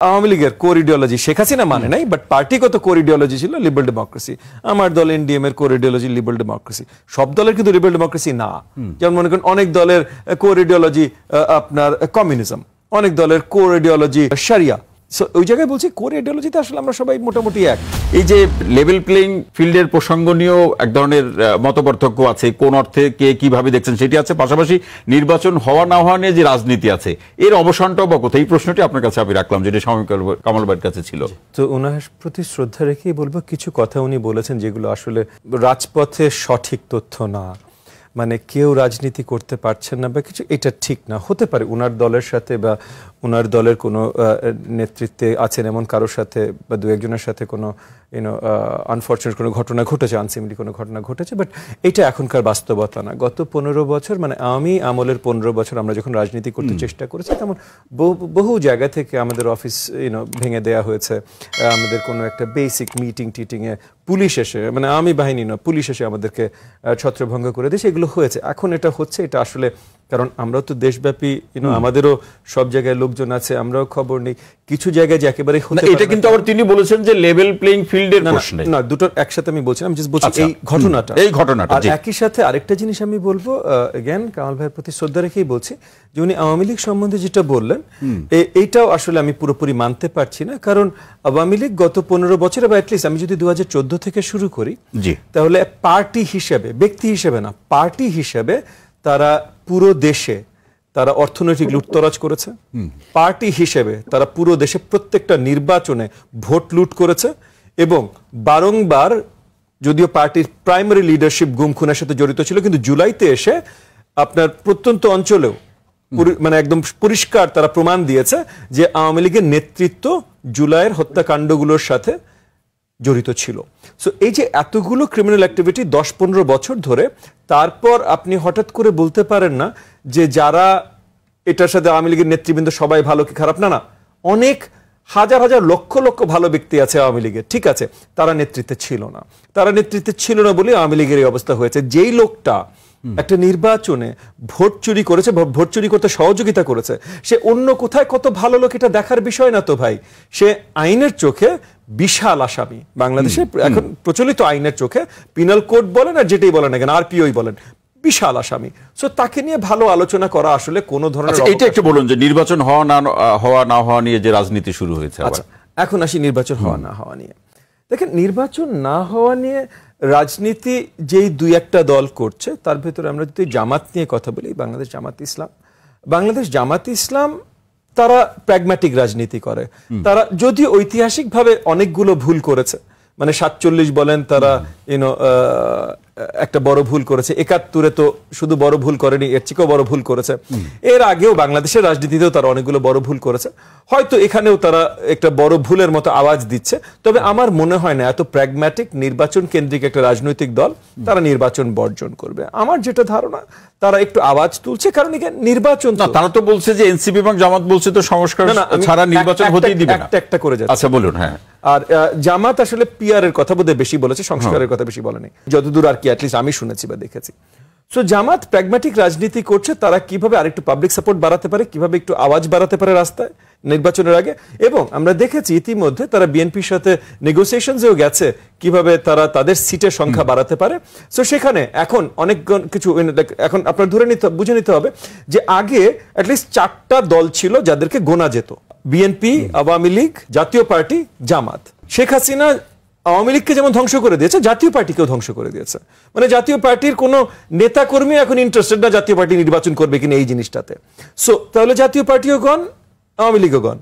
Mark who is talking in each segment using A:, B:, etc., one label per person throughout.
A: আওয়ামী লীগের core ideology Sheikh Hasina মানে নাই, বাট পার্টিগত কোর ইডিওলজি ছিল লিবারেল ডেমোক্রেসি। আমার দল এনডিএম এর কোর ইডিওলজি লিবারেল ডেমোক্রেসি। সব দলের কিন্তু লিবারেল ডেমোক্রেসি না। যেমন মনে করেন অনেক দলের কোর ইডিওলজি আপনার কমিউনিজম, অনেক দলের কোর ইডিওলজি শরিয়া। ওই জায়গায় বলছি কোর আইডিওলজিতে আসলে আমরা সবাই মোটামুটি এক।
B: এই যে লেভেল প্লেইং ফিল্ডের প্রসঙ্গ নিয়েও এক ধরনের মতপার্থক্য আছে, কোন অর্থে কে কিভাবে দেখছেন সেটি আছে, পাশাপাশি নির্বাচন হওয়া না হওয়া নিয়ে যে রাজনীতি আছে এর অবসানটাও বা কোথায়, এই প্রশ্নটি আপনার কাছে আমি রাখলাম যেটা শামীম কামাল ভাইয়ের কাছে ছিল।
A: তো ওনার প্রতি শ্রদ্ধা রেখেই বলবো কিছু কথা উনি বলেছেন যেগুলো আসলে রাজপথে সঠিক তথ্য না। মানে কেউ রাজনীতি করতে পারছেন না বা কিছু, এটা ঠিক না। হতে পারে ওনার দলের সাথে বা ওনার দলের কোনো নেতৃত্বে আছেন এমন কারোর সাথে বা দু একজনের সাথে কোনো আনফর্চুনেট কোনো ঘটনা ঘটেছে, আনসিমলি কোনো ঘটনা ঘটেছে, বাট এটা এখনকার বাস্তবতা না। গত 15 বছর মানে আমি আমলের 15 বছর আমরা যখন রাজনীতি করতে চেষ্টা করেছি, তেমন বহু জায়গা থেকে আমাদের অফিস ভেঙে দেওয়া হয়েছে। আমাদের কোনো একটা বেসিক মিটিং টিটিংয়ে পুলিশ এসে, মানে আমি বাহিনী নয়, পুলিশ এসে আমাদেরকে ছত্রভঙ্গ করে দিয়েছে। এগুলো হয়েছে, এখন এটা হচ্ছে, এটা আসলে কারণ আমরাও তো দেশব্যাপী, আমাদেরও সব জায়গায় লোকজন আছে, আমরাও খবর নেই। কিছু জায়গায় যে একেবারে
B: এটা কিন্তু আবার তিনি বলেছেন যে লেভেল প্লেইং ফিল্ডের প্রশ্নে
A: না, দুটোর একসাথে আমি বলছিলাম, জাস্ট বলছি এই ঘটনাটা। আর একই সাথে আরেকটা জিনিস আমি বলবো, এগেন কামাল ভাইয়ের প্রতি শ্রদ্ধা রেখেই বলছি যে উনি আওয়ামী লীগ সম্বন্ধে যেটা বললেন এইটাও আসলে আমি পুরোপুরি মানতে পারছি না। কারণ আওয়ামী লীগ গত 15 বছরে বা অ্যাটলিস্ট আমি যদি 2014 থেকে শুরু করি, তাহলে পার্টি হিসেবে, ব্যক্তি হিসেবে না, পার্টি হিসেবে তারা পুরো দেশে তারা অর্থনৈতিক লুটতরাজ করেছে। পার্টি হিসেবে তারা পুরো দেশে প্রত্যেকটা নির্বাচনে ভোট লুট করেছে এবং বারংবার, যদিও পার্টির প্রাইমারি লিডারশিপ গুম খুনের সাথে জড়িত ছিল, কিন্তু জুলাইতে এসে আপনার প্রত্যন্ত অঞ্চলেও মানে একদম পরিষ্কার তারা প্রমাণ দিয়েছে যে আওয়ামী লীগের নেতৃত্ব জুলাইয়ের হত্যাকাণ্ডগুলোর সাথে জড়িত ছিল। সো এই যে এতগুলো ক্রিমিনাল অ্যাক্টিভিটি 10-15 বছর ধরে, তারপর আপনি হঠাৎ করে বলতে পারেন না যে যারা এটার সাথে আওয়ামী লীগের নেতৃবৃন্দ সবাই ভালো কি খারাপ। না, অনেক হাজার হাজার লক্ষ লক্ষ ভালো ব্যক্তি আছে আওয়ামী লীগের, ঠিক আছে, তারা নেতৃত্বে ছিল না। তারা নেতৃত্বে ছিল না বলে আওয়ামী লীগের এই অবস্থা হয়েছে। যেই লোকটা একটা নির্বাচনে ভোট চুরি করেছে, ভোট চুরি করতে সহযোগিতা করেছে, সে অন্য কোথায় কত ভালো লোক এটা দেখার বিষয় না তো ভাই। সে আইনের চোখে বিশাল আসামি। বাংলাদেশে এখন প্রচলিত আইনের চোখে পিনাল কোড বলেন আর যেটাই বলেন না কেন, আরপিওই বলেন, বিশাল আসামি। সো তাকে নিয়ে ভালো আলোচনা করা আসলে কোনো ধরনের,
B: এটা একটু বলুন যে নির্বাচন হওয়া না হওয়া নিয়ে যে রাজনীতি শুরু হয়েছে।
A: আচ্ছা, এখন আসি নির্বাচন হওয়া না হওয়া নিয়ে। দেখেন, নির্বাচন না হওয়া নিয়ে রাজনীতি যেই দুই একটা দল করছে, তার ভেতরে আমরা যদি জামাত নিয়ে কথা বলি, বাংলাদেশ জামাত ইসলাম তারা প্র্যাগম্যাটিক রাজনীতি করে। তারা যদিও ঐতিহাসিকভাবে অনেকগুলো ভুল করেছে, মানে 47 বলেন তারা একটা বড় ভুল করেছে, 71-এ তো শুধু বড় ভুল করেনি, এর চেয়েও বড় ভুল করেছে। এর আগেও বাংলাদেশের রাজনীতিতেও তারা অনেকগুলো বড় ভুল করেছে। হয়তো এখানেও তারা একটা বড় ভুলের মতো আওয়াজ দিচ্ছে। তবে আমার মনে হয় না এত প্র্যাগম্যাটিক নির্বাচন কেন্দ্রিক একটা রাজনৈতিক দল তারা নির্বাচন বর্জন করবে। আমার যেটা ধারণা, তারা একটু আওয়াজ তুলছে, কারণ নির্বাচন
B: না, তারা তো বলছে যে এনসিপি এবং জামাত বলছে তো সংস্কার ছাড়া নির্বাচন হতেই দিবে না।
A: একটা করে যাচ্ছে।
B: আচ্ছা, বলুন। হ্যাঁ,
A: আর জামাত আসলে পিআর এর কথা বোধহয় বেশি বলেছে, সংস্কারের কথা বেশি বলেনি, যতদূর আর কি অ্যাটলিস্ট আমি শুনেছি বা দেখেছি। সো জামাত প্র্যাগম্যাটিক রাজনীতি করছে, তারা কিভাবে আরেকটু পাবলিক সাপোর্ট বাড়াতে পারে, কিভাবে একটু আওয়াজ বাড়াতে পারে রাস্তায় নির্বাচনের আগে। এবং আমরা দেখেছি ইতিমধ্যে তারা বিএনপির সাথে নেগোসিয়েশনসেও গেছে কিভাবে তারা তাদের সিটের সংখ্যা বাড়াতে পারে। সো সেখানে এখন অনেক কিছু, এখন আপনার বুঝে নিতে হবে যে আগে অ্যাটলিস্ট 4টা দল ছিল যাদেরকে গোনা যেত, বিএনপি, আওয়ামী লীগ, জাতীয় পার্টি, জামাত। শেখ হাসিনা আওয়ামী লীগকে যেমন ধ্বংস করে দিয়েছে, জাতীয় পার্টিকেও ধ্বংস করে দিয়েছে। মানে জাতীয় পার্টির কোনো নেতা কর্মী এখন ইন্টারেস্টেড না জাতীয় পার্টি নির্বাচন করবে কিনা এই জিনিসটাতে। সো তাহলে জাতীয় পার্টিও গণ, আওয়ামী লীগও গণ।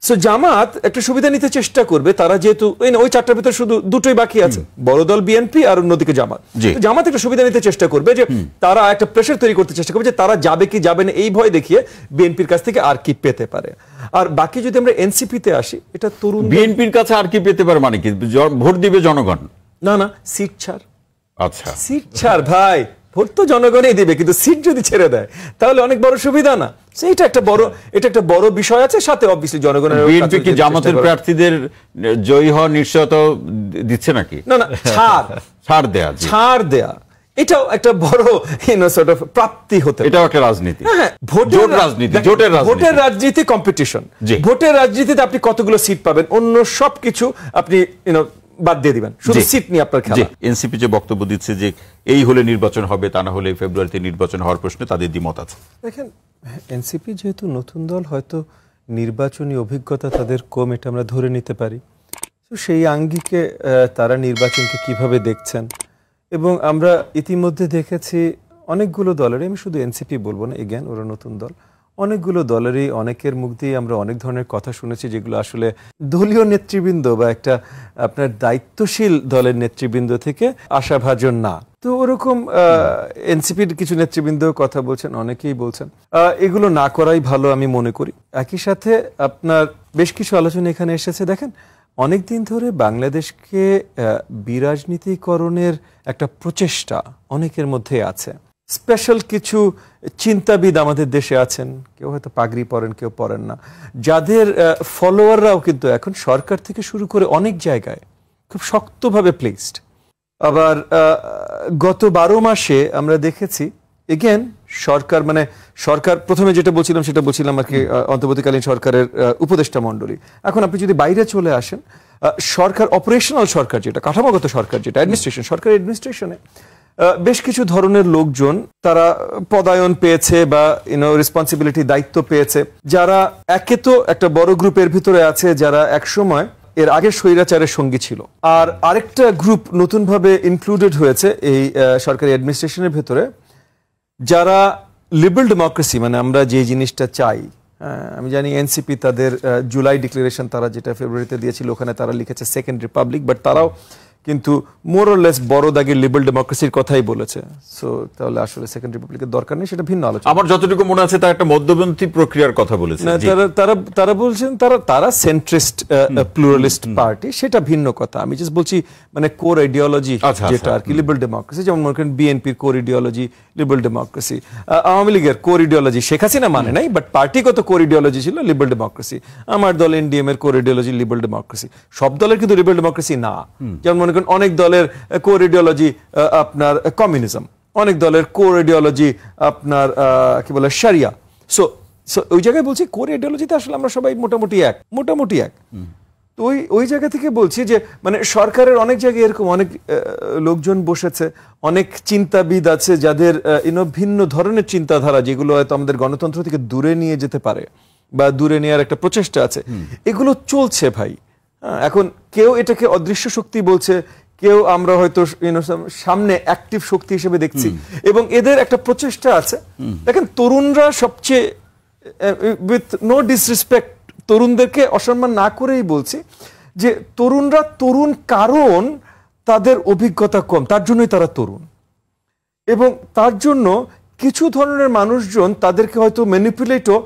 A: সো জামাত একটা সুবিধা নিতে চেষ্টা করবে, তারা যেহেতু ওই 4টার ভিতরে শুধু দুটোই বাকি আছে, বড় দল বিএনপি আর অন্যদিকে জামাত। জামাত একটা সুবিধা নিতে চেষ্টা করবে যে তারা একটা প্রেশার তৈরি করতে চেষ্টা করবে যে তারা যাবে কি যাবে না, এই ভয় দেখিয়ে বিএনপির কাছ থেকে আর কি পেতে পারে। আর বাকি যদি আমরা এনসিপিতে আসি, এটা তরুণ,
B: বিএনপির কাছে আর কি পেতে পারে মানে কি, ভোট দিবে জনগণ?
A: না, সিট ছাড়।
B: আচ্ছা,
A: সিট ছাড় ভাই, ভোট তো জনগণই দিবে, কিন্তু সিট যদি ছেড়ে দেয় তাহলে অনেক বড় সুবিধা না? এটা একটা বড় বিষয় আছে, সাথে অবভিয়াসলি জনগণের।
B: বিএনপি কি জামাতের প্রার্থীদের জয়ী হওয়ার নিশ্চয়তা দিচ্ছে নাকি?
A: না, ছাড় দেয়া। এটাও একটা বড় সর্ট অফ প্রাপ্তি হতে,
B: এটাও একটা রাজনীতি,
A: ভোটের রাজনীতি, কম্পিটিশন। ভোটের রাজনীতিতে আপনি কতগুলো সিট পাবেন, অন্য সবকিছু আপনি বাদ দিয়ে দিবেন, শুধু সিট নিয়ে আপনার খেলা।
B: এনসিপি যে বক্তব্য দিচ্ছে যে এই হলে নির্বাচন হবে, তা না হলে ফেব্রুয়ারিতে নির্বাচন হওয়ার প্রশ্নে তাদের দ্বিমত আছে।
A: দেখেন, এনসিপি যেহেতু নতুন দল, হয়তো নির্বাচনী অভিজ্ঞতা তাদের কম, এটা আমরা ধরে নিতে পারি। তো সেই আঙ্গিকে তারা নির্বাচনকে কিভাবে দেখছেন, এবং আমরা ইতিমধ্যে দেখেছি অনেকগুলো দলেরই, আমি শুধু এনসিপি বলবো না, এগেন ওরা নতুন দল, অনেকগুলো দলেরই অনেকের মুখ দিয়ে আমরা অনেক ধরনের কথা শুনেছি যেগুলো আসলে দলীয় নেতৃবৃন্দ বা একটা আপনার দায়িত্বশীল দলের নেতৃবৃন্দ থেকে আশাভাজন না। তো ওরকম এনসিপির কিছু নেতৃবৃন্দ কথা বলছেন, অনেকেই বলছেন এগুলো না করাই ভালো আমি মনে করি। একই সাথে আপনার বেশ কিছু আলোচনা এখানে এসেছে। দেখেন, অনেকদিন ধরে বাংলাদেশকে বিরাজনীতিকরণের একটা প্রচেষ্টা অনেকের মধ্যে আছে। স্পেশাল কিছু চিন্তাবিদ আমাদের দেশে আছেন, কেউ হয়তো পাগড়ি পরেন, কেউ পরেন না, যাদের ফলোয়াররাও কিন্তু এখন সরকার থেকে শুরু করে অনেক জায়গায় খুব শক্তভাবে প্লেসড। আবার গত 12 মাসে আমরা দেখেছি এগেন সরকার, মানে সরকার প্রথমে যেটা বলছিলাম আর কি, অন্তর্বর্তীকালীন সরকারের উপদেষ্টা মণ্ডলী। এখন আপনি যদি বাইরে চলে আসেন, সরকার অপারেশনাল সরকার যেটা, কাঠামোগত সরকার যেটা, অ্যাডমিনিস্ট্রেশন, সরকারি অ্যাডমিনিস্ট্রেশনে বেশ কিছু ধরনের লোকজন তারা পদায়ন পেয়েছে বা রেসপন্সিবিলিটি, দায়িত্ব পেয়েছে, যারা একে তো একটা বড় গ্রুপের ভিতরে আছে যারা একসময় এর আগে স্বৈরাচারের সঙ্গী ছিল, আর আরেকটা গ্রুপ নতুনভাবে ইনক্লুডেড হয়েছে এই সরকারি অ্যাডমিনিস্ট্রেশনের ভেতরে, যারা লিবারেল ডেমোক্রেসি, মানে আমরা যে জিনিসটা চাই। আমি জানি এনসিপি তাদের জুলাই ডিক্লারেশন তারা যেটা ফেব্রুয়ারিতে দিয়েছিল, ওখানে তারা লিখেছে সেকেন্ড রিপাবলিক, বাট তারাও কিন্তু মোর অর লেস বড় দাগে লিবারেল ডেমোক্রেসির কথাই বলেছে। সো তাহলে আসলে সেকেন্ড রিপাবলিকের দরকার নেই, সেটা ভিন্ন আলোচনা।
B: আমার যতটুকু মনে আছে তারা একটা মধ্যপন্থী প্রক্রিয়ার কথা বলেছে।
A: তারা বলছেন তারা সেন্ট্রিস্ট প্লুরালিস্ট পার্টি, সেটা ভিন্ন কথা। আমি জাস্ট বলছি মানে কোর আইডিওলজি যেটা আর কি লিবারেল ডেমোক্রেসি, যেমন মনে করেন বিএনপির core ideology liberal democracy, Awami লীগের কোর আইডিওলজি শেখ হাসিনা মানে নাই, বাট পার্টিগত কোর আইডিওলজি ছিল লিবারেল ডেমোক্রেসি। আমার দল এনডিএম এর কোর আইডিওলজি লিবারেল ডেমোক্রেসি। সব দলের কিন্তু লিবারেল ডেমোক্রেসি না। যেমন মনে করেন অনেক দলের কোর আইডিওলজি আপনার কমিউনিজম, অনেক দলের কোর আইডিওলজি আপনার কি বলে শরিয়া। সো ওই জায়গায় বলছি কোর আইডিওলজিতে আসলে আমরা সবাই মোটামুটি এক। তো ওই জায়গা থেকে বলছি যে মানে সরকারের অনেক জায়গায় এরকম অনেক লোকজন বসেছে, অনেক চিন্তাবিদ আছে যাদের ভিন্ন ধরনের চিন্তাধারা, যেগুলো হয়তো আমাদের গণতন্ত্র থেকে দূরে নিয়ে যেতে পারে বা দূরে নেওয়ার একটা প্রচেষ্টা আছে। এগুলো চলছে ভাই। এখন কেউ এটাকে অদৃশ্য শক্তি বলছে, কেউ আমরা হয়তো সামনে অ্যাক্টিভ শক্তি হিসেবে দেখছি, এবং এদের একটা প্রচেষ্টা আছে। দেখেন, তরুণরা সবচেয়ে, উইথ নো ডিসরেসপেক্ট, তরুণদেরকে অসম্মান না করেই বলছি যে তরুণরা তরুণ কারণ তাদের অভিজ্ঞতা কম, তার জন্যই তারা তরুণ, এবং তার জন্য কিছু ধরনের মানুষজন তাদেরকে হয়তো ম্যানিপুলেটও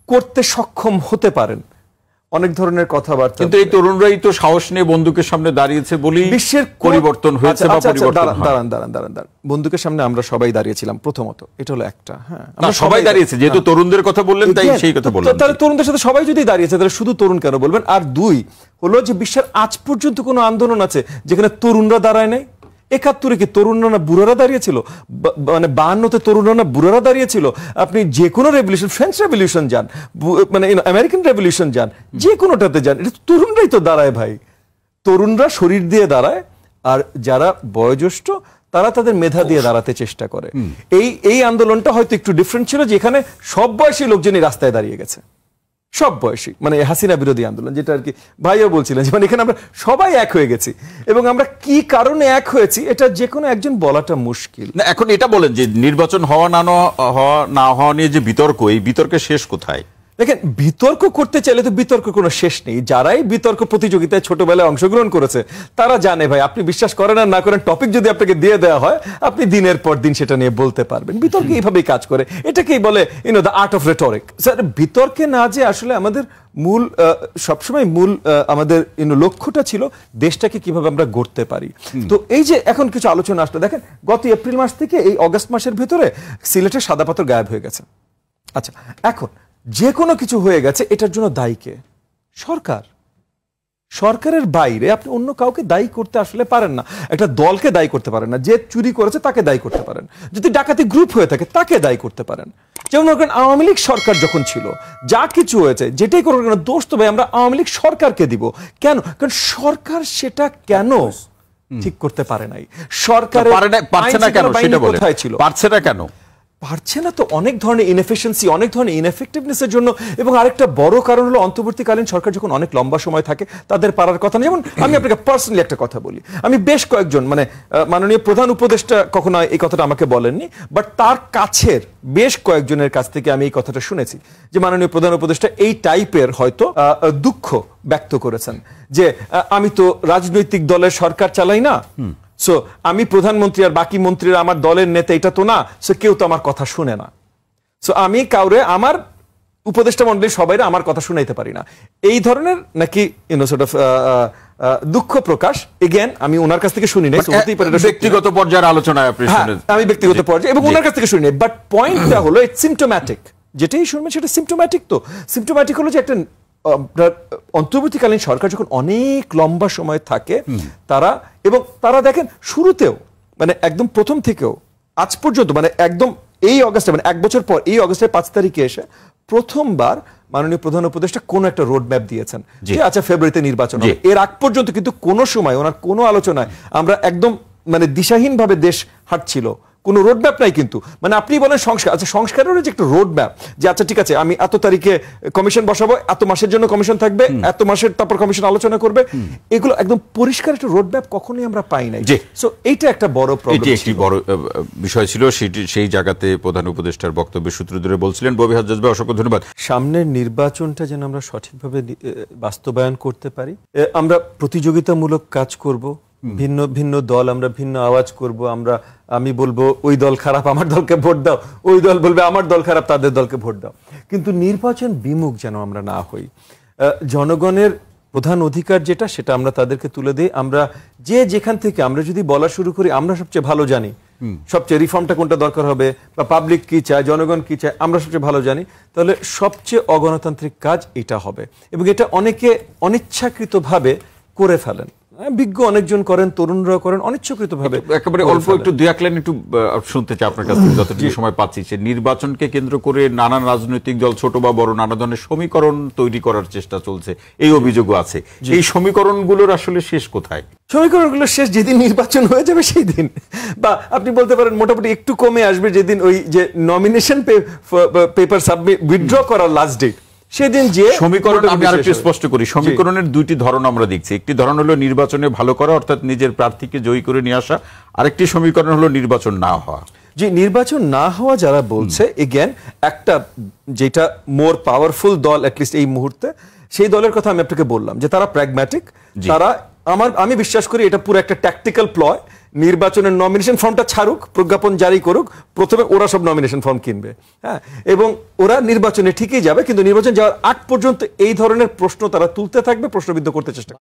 A: করতে সক্ষম হতে পারেন অনেক ধরনের কথাবার্তা।
B: কিন্তু এই তরুণরাই তো সাহস নিয়ে বন্দুকের সামনে দাঁড়িয়েছে বলেই বিশ্বের পরিবর্তন হয়েছে বা পরিবর্তন।
A: দাঁড়ান, বন্দুকের সামনে আমরা সবাই দাঁড়িয়েছিলাম প্রথমত, এটা হলো একটা। হ্যাঁ,
B: আমরা সবাই দাঁড়িয়েছি, যেহেতু তরুণদের কথা বললেন তাই সেই কথা বললাম।
A: তাহলে তরুণদের সাথে সবাই যদি দাঁড়িয়েছে, তাহলে শুধু তরুণ কেন বলবেন? আর দুই হলো যে বিশ্বের আজ পর্যন্ত কোনো আন্দোলন আছে যেখানে তরুণরা দাঁড়ায় নাই? ৭১ কি তরুণরা না বুড়ারা দাঁড়িয়েছিল? মানে ৫২-তে তরুণরা না বুড়ারা দাঁড়িয়েছিল? আপনি যে কোনো রেভলিউশন, ফ্রেঞ্চ রেভলিউশন যান, মানে আমেরিকান রেভলিউশন যান, যে কোনোটাতে যান, এটা তরুণরাই তো দাঁড়ায় ভাই। তরুণরা শরীর দিয়ে দাঁড়ায়, আর যারা বয়োজ্যেষ্ঠ তারা তাদের মেধা দিয়ে দাঁড়াতে চেষ্টা করে। এই আন্দোলনটা হয়তো একটু ডিফারেন্ট ছিল, যেখানে সব বয়সী লোকজনই রাস্তায় দাঁড়িয়ে গেছে, সব বয়সী, মানে হাসিনা বিরোধী আন্দোলন, যেটা আর কি ভাইও বলছিলেন, মানে এখানে আমরা সবাই এক হয়ে গেছি, এবং আমরা কি কারণে এক হয়েছি এটা যে কোনো একজন বলাটা মুশকিল।
B: না, এখন এটা বলেন যে নির্বাচন হওয়া না হওয়া নিয়ে যে বিতর্ক, এই বিতর্কের শেষ কোথায়?
A: দেখেন, বিতর্ক করতে চাইলে তো বিতর্ক কোনো শেষ নেই। যারাই বিতর্ক প্রতিযোগিতায় ছোটবেলায় অংশগ্রহণ করেছে তারা জানে ভাই, আপনি বিশ্বাস করেন আর না করেন, টপিক যদি আপনাকে দিয়ে দেওয়া হয়, আপনি দিনের পর দিন সেটা নিয়ে বলতে পারবেন। বিতর্ক এইভাবেই কাজ করে, এটাকেই বলে the art of rhetoric. Sir, বিতর্কে না যে আসলে আমাদের মূল, সবসময় মূল আমাদের লক্ষ্যটা ছিল দেশটাকে কিভাবে আমরা গড়তে পারি। তো এই যে এখন কিছু আলোচনা আসলো, দেখেন গত এপ্রিল মাস থেকে এই অগাস্ট মাসের ভিতরে সিলেটের সাদা পাথর গায়েব হয়ে গেছে। আচ্ছা, এখন যে কোনো কিছু হয়ে গেছে, এটার জন্য দায়ী কে? সরকার। সরকারের বাইরে আপনি অন্য কাউকে দায়ী করতে আসলে পারেন না, একটা দলকে দায়ী করতে পারেন না, যে চুরি করেছে তাকে দায়ী করতে পারেন, যদি ডাকাতি গ্রুপ হয়ে থাকে তাকে দায়ী করতে পারেন। যেমন মনে করেন আওয়ামী লীগ সরকার যখন ছিল যা কিছু হয়েছে যেটাই করুক না দোষ তো ভাই আমরা আওয়ামী লীগ সরকারকে দিব। কেন? কারণ সরকার সেটা কেন ঠিক করতে পারে নাই, সরকারের
B: পারছে না কেন সেটা বলে,
A: কোথায় ছিল,
B: পারছে না কেন?
A: পারছে না তো অনেক ধরনের ইনএফিশিয়েন্সি, অনেক ধরনের ইনএফেক্টিভনেসের জন্য, এবং আরেকটা বড় কারণ হলো অন্তর্বর্তীকালীন সরকার যখন অনেক লম্বা সময় থাকে তাদের পারার কথা না। যেমন আমি আপনাকে পার্সোনালি একটা কথা বলি, আমি বেশ কয়েকজন মানে মাননীয় প্রধান উপদেষ্টা কখনো এই কথাটা আমাকে বলেননি, বাট তার কাছের বেশ কয়েকজনের কাছ থেকে আমি এই কথাটা শুনেছি যে মাননীয় প্রধান উপদেষ্টা এই টাইপের হয়তো দুঃখ ব্যক্ত করেছেন যে আমি তো রাজনৈতিক দলের সরকার চালাই না, সো আমি প্রধানমন্ত্রী আর বাকি মন্ত্রীরা আমার দলের নেতা এটা তো না, সো কেউ তো আমার কথা শুনে না, সো আমি কাউরে আমার উপদেষ্টা মন্ডলী সবাই আমার কথা শুনাইতে পারি না, এই ধরনের নাকি সর্ট অফ দুঃখ প্রকাশ। এগেন আমি ওনার কাছ থেকে শুনি নাই,
B: ব্যক্তিগত পর্যায়ের আলোচনায় আপনি শুনেন,
A: আমি ব্যক্তিগত পর্যায়ে এবং ওনার কাছ থেকে শুনি নাই, বাট পয়েন্টটা হলো ইটস সিম্পটোম্যাটিক, যেটাই শুনবেন সেটা সিম্পটোম্যাটিক। তো সিম্পটোম্যাটিক হলো যে একটা অন্তর্বর্তীকালীন সরকার যখন অনেক লম্বা সময় থাকে তারা, এবং তারা দেখেন শুরুতেও মানে একদম প্রথম থেকেও আজ পর্যন্ত মানে একদম এই অগাস্টে মানে এক বছর পর এই অগাস্টের 5 তারিখে এসে প্রথমবার মাননীয় প্রধান উপদেষ্টা কোন একটা রোড ম্যাপ দিয়েছেন যে আচ্ছা ফেব্রুয়ারিতে নির্বাচন হবে। এর আগ পর্যন্ত কিন্তু কোনো সময় ওনার কোনো আলোচনায় আমরা একদম মানে দিশাহীন ভাবে দেশ হাঁটছিল, কোনো রোড ম্যাপ নাই। কিন্তু মানে আপনি বলেন সংস্কার, আচ্ছা সংস্কারের যে একটা রোড ম্যাপ যে আচ্ছা ঠিক আছে আমি এত তারিখে কমিশন বসাবো, এত মাসের জন্য কমিশন থাকবে, এত মাসের তারপর কমিশন আলোচনা করবে, এগুলো একদম পরিষ্কার একটা রোড ম্যাপ কখনোই আমরা পাই নাই। সো এইটা একটা বড় প্রবলেম,
B: এটি একটি বড় বিষয় ছিল, সেই জায়গাতে প্রধান উপদেষ্টার বক্তব্যের সূত্র ধরে বলছিলেন। ববি হাজ্জাজ ভাই অসংখ্য ধন্যবাদ।
A: সামনের নির্বাচনটা যেন আমরা সঠিকভাবে বাস্তবায়ন করতে পারি, আমরা প্রতিযোগিতামূলক কাজ করব, ভিন্ন ভিন্ন দল, আমরা ভিন্ন আওয়াজ করব, আমি বলবো ওই দল খারাপ আমার দলকে ভোট দাও, ওই দল বলবে আমার দল খারাপ তাদের দলকে ভোট দাও, কিন্তু নির্বাচন বিমুখ যেন আমরা না হই। জনগণের প্রধান অধিকার যেটা সেটা আমরা তাদেরকে তুলে দিই। আমরা যে যেখান থেকে আমরা যদি বলা শুরু করি আমরা সবচেয়ে ভালো জানি, সবচেয়ে রিফর্মটা কোনটা দরকার হবে বা পাবলিক কি চায়, জনগণ কি চায় আমরা সবচেয়ে ভালো জানি, তাহলে সবচেয়ে অগণতান্ত্রিক কাজ এটা হবে। এবং এটা অনেকে অনিচ্ছাকৃতভাবে করে ফেলেন, বিজ্ঞ অনেকজন করেন, তরুণরা করেন অনিচ্ছাকৃতভাবে।
B: একেবারে অল্প একটু দুই এক লাইন একটু শুনতে চাই আপনার কাছ থেকে যতটুকু সময় পাচ্ছি। যে নির্বাচনকে কেন্দ্র করে নানান রাজনৈতিক দল ছোট বা বড় নানা ধরনের সমীকরণ তৈরি করার চেষ্টা চলছে, এই অভিযোগও আছে। এই সমীকরণগুলোর আসলে শেষ কোথায়?
A: সমীকরণগুলো শেষ যেদিন নির্বাচন হয়ে যাবে সেই দিন, বা আপনি বলতে পারেন মোটামুটি একটু কমে আসবে যেদিন ওই যে নমিনেশন পেপার সাবমিট উইথড্র করার লাস্ট ডেট, সেদিন যে
B: সমীকরণ আমি আরেকটু স্পষ্ট করি। সমীকরণের দুইটি ধরন আমরা দেখছি, একটি ধরন হলো নির্বাচনে ভালো করা অর্থাৎ নিজের প্রার্থীকে জয়ী করে নিয়ে আসা, আরেকটি সমীকরণ হলো নির্বাচন না হওয়া।
A: যে নির্বাচন না হওয়া যারা বলছে, এগেন একটা যেটা মোর পাওয়ারফুল দল অ্যাটলিস্ট এই মুহূর্তে, সেই দলের কথা আমি আপনাকে বললাম যে তারা প্র্যাগম্যাটিক, তারা আমি বিশ্বাস করি এটা পুরো একটা ট্যাকটিক্যাল প্লয়। নির্বাচনের নমিনেশন ফর্মটা ছাড়ুক, প্রজ্ঞাপন জারি করুক, প্রথমে ওরা সব নমিনেশন ফর্ম কিনবে, হ্যাঁ, এবং ওরা নির্বাচনে ঠিকই যাবে, কিন্তু নির্বাচন যাওয়ার আগ পর্যন্ত এই ধরনের প্রশ্ন তারা তুলতে থাকবে, প্রশ্নবিদ্ধ করতে চেষ্টা করবে।